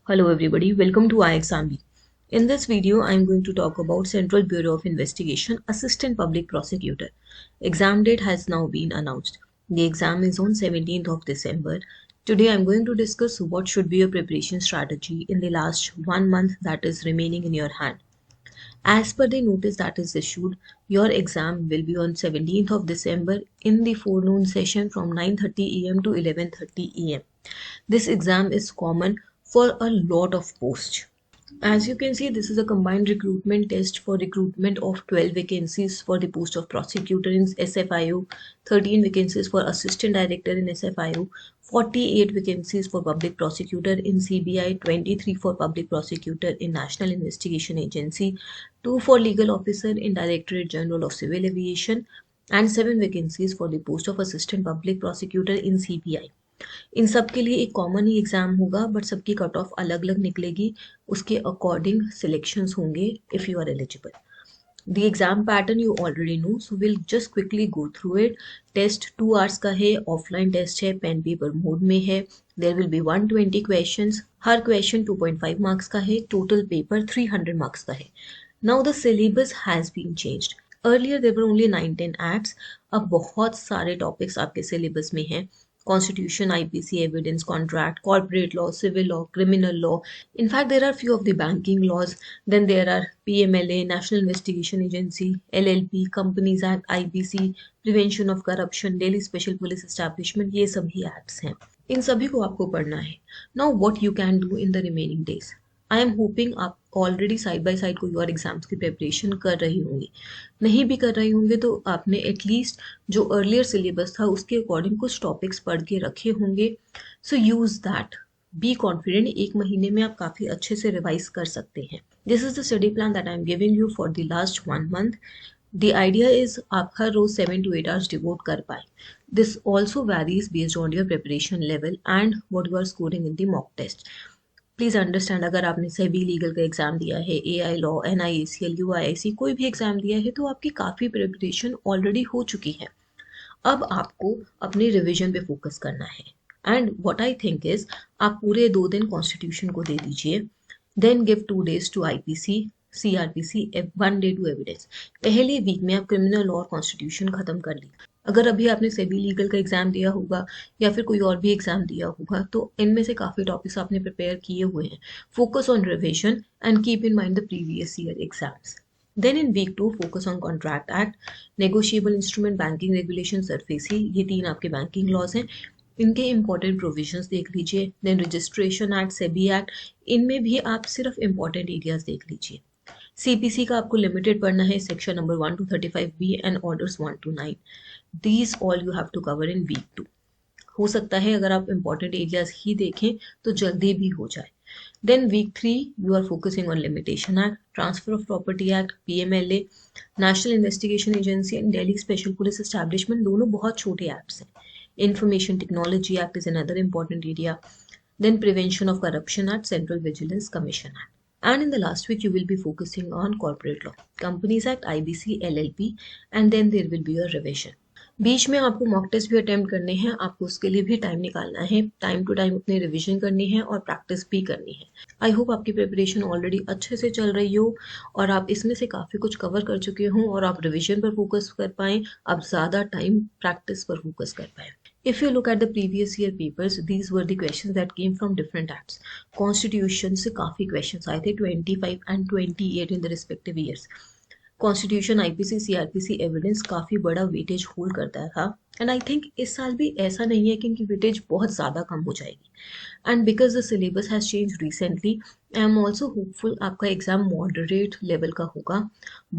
Hello everybody, welcome to iExamB. In this video, I am going to talk about Central Bureau of Investigation Assistant Public Prosecutor. Exam date has now been announced. The exam is on 17th of December. Today I am going to discuss what should be your preparation strategy in the last 1 month that is remaining in your hand. As per the notice that is issued, your exam will be on 17th of December in the forenoon session from 9:30 am to 11:30 am. This exam is common for a lot of posts. As you can see, this is a combined recruitment test for recruitment of 12 vacancies for the post of prosecutor in SFIO, 13 vacancies for assistant director in SFIO, 48 vacancies for public prosecutor in CBI, 23 for public prosecutor in National Investigation Agency, 2 for legal officer in Directorate General of Civil Aviation, and 7 vacancies for the post of assistant public prosecutor in CBI. इन सब के लिए एक common ही exam होगा but सबकी cut off अलग अलग निकलेगी उसके अकॉर्डिंग सिलेक्शंस होंगे if you are eligible. The exam pattern you already know so will just quickly go through it. Test 2 hours का है, ऑफलाइन टेस्ट है, पेन पेपर मोड में है. There will be 120 questions. हर क्वेश्चन 2.5 मार्क्स का है. Total paper 300 marks का है. Now the syllabus has been changed. Earlier there were only 9-10 acts. अब बहुत सारे टॉपिक्स आपके सिलेबस में हैं. Constitution, IPC, evidence, contract, corporate law, civil law, criminal law. In fact, there are few of the banking laws. Then there are PMLA, National Investigation Agency, LLP, Companies Act, IPC, Prevention of Corruption, Delhi Special Police Establishment. ये सभी acts हैं. इन सभी को आपको पढ़ना है. Now what you can do in the remaining days? I am hoping आप already side by side कोई और एग्जाम्स की प्रिपरेशन कर रही होंगी. नहीं भी कर रही होंगे तो आपने एटलीस्ट जो अर्लियर सिलेबस था उसके अकॉर्डिंग कुछ टॉपिक्स पढ़ के रखे होंगे. सो यूज दैट. Be confident. एक महीने में आप काफ़ी अच्छे से रिवाइज कर सकते हैं. This is the study plan that I am giving you for the last 1 month. The idea is आप हर रोज 7 to 8 आवर्स डिवोट कर पाए. This also varies based on your preparation level and what you are scoring in the mock test. Please understand, अगर आपने SEBI legal का exam दिया है, AI लॉ, NIACL, UIC कोई भी एग्जाम दिया है तो आपकी काफ़ी प्रिपरेशन ऑलरेडी हो चुकी है. अब आपको अपनी रिवीजन पे फोकस करना है. And what I think is आप पूरे 2 दिन कॉन्स्टिट्यूशन को दे दीजिए. Then give 2 days to IPC, CRPC, 1 day to evidence. पहले वीक में आप क्रिमिनल लॉ और कॉन्स्टिट्यूशन खत्म कर ली. अगर अभी आपने सेबी लीगल का एग्जाम दिया होगा या फिर कोई और भी एग्जाम दिया होगा तो इनमें से काफ़ी टॉपिक्स आपने प्रिपेयर किए हुए हैं. Focus on revision and keep in mind the previous year exams. Then in week 2 focus on contract act, negotiable instrument, banking regulation, SARFAESI. ये 3 आपके बैंकिंग लॉज हैं. इनके इंपॉर्टेंट प्रोविजंस देख लीजिए. Then registration act, SEBI act, इनमें भी आप सिर्फ इंपॉर्टेंट एरियाज देख लीजिए. CPC का आपको लिमिटेड पढ़ना है, section number 1 to 35B and orders 1 to 9. These all you have to cover in week 2. हो सकता है अगर आप इंपॉर्टेंट एरियाज ही देखें तो जल्दी भी हो जाए. Then week 3 you are focusing on limitation act, transfer of property act, PMLA, national investigation agency and Delhi special police establishment. दोनों बहुत छोटे एक्ट्स हैं. Information technology act is another important area. Then prevention of corruption act, central vigilance commission act. And in the last week, you will be focusing on corporate law, Companies Act, IBC, LLP, and then there will be a revision. बीच में आपको mock test भी attempt करने हैं. आपको उसके लिए भी time निकालना है. टाइम टू टाइम अपनी रिवीजन करनी है और प्रैक्टिस भी करनी है. आई होप आपकी प्रिपरेशन ऑलरेडी अच्छे से चल रही हो और आप इसमें से काफ़ी कुछ कवर कर चुके हों और आप रिवीजन पर फोकस कर पाएँ. आप ज़्यादा टाइम प्रैक्टिस पर फोकस कर पाएँ. If you look at the previous year papers, these were the questions that came from different acts. Constitution से काफ़ी questions आए थे, 25 and 28 in the respective years. Constitution, IPC, CRPC, evidence काफ़ी बड़ा weightage hold करता था. And I think इस साल भी ऐसा नहीं है कि इनकी weightage बहुत ज़्यादा कम हो जाएगी. And because the syllabus has changed recently, I am also hopeful आपका exam moderate level का होगा.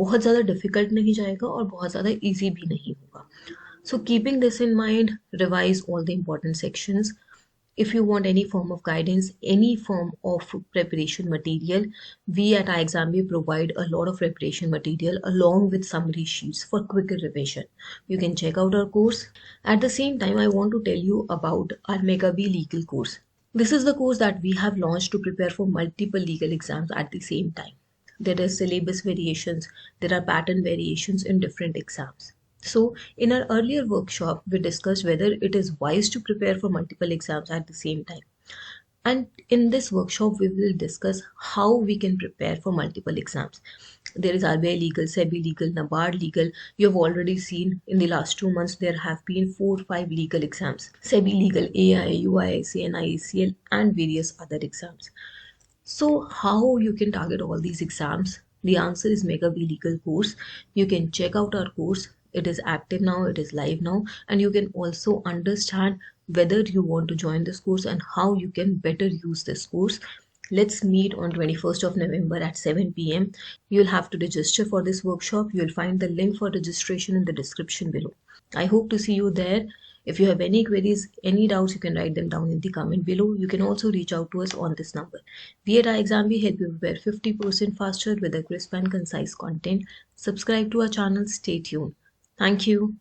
बहुत ज़्यादा difficult नहीं जाएगा और बहुत ज़्यादा easy भी नहीं होगा. So keeping this in mind, revise all the important sections. If you want any form of guidance, any form of preparation material, we at iExamB provide a lot of preparation material along with summary sheets for quicker revision. You can check out our course. At the same time, I want to tell you about our Mega B legal course. This is the course that we have launched to prepare for multiple legal exams at the same time. There are syllabus variations, there are pattern variations in different exams. So, in our earlier workshop, we discussed whether it is wise to prepare for multiple exams at the same time. And in this workshop, we will discuss how we can prepare for multiple exams. There is RBI legal, SEBI legal, NABARD legal. You have already seen in the last 2 months there have been 4 or 5 legal exams. SEBI legal, AI, UIC, NIECL, and various other exams. So, how you can target all these exams? The answer is Mega B Legal course. You can check out our course. It is active now, it is live now, and you can also understand whether you want to join this course and how you can better use this course. Let's meet on 21st of November at 7 p.m. You'll have to register for this workshop. You'll find the link for registration in the description below. I hope to see you there. If you have any queries, any doubts, you can write them down in the comment below. You can also reach out to us on this number. We at iExam help you prepare 50% faster with a crisp and concise content. Subscribe to our channel. Stay tuned. Thank you.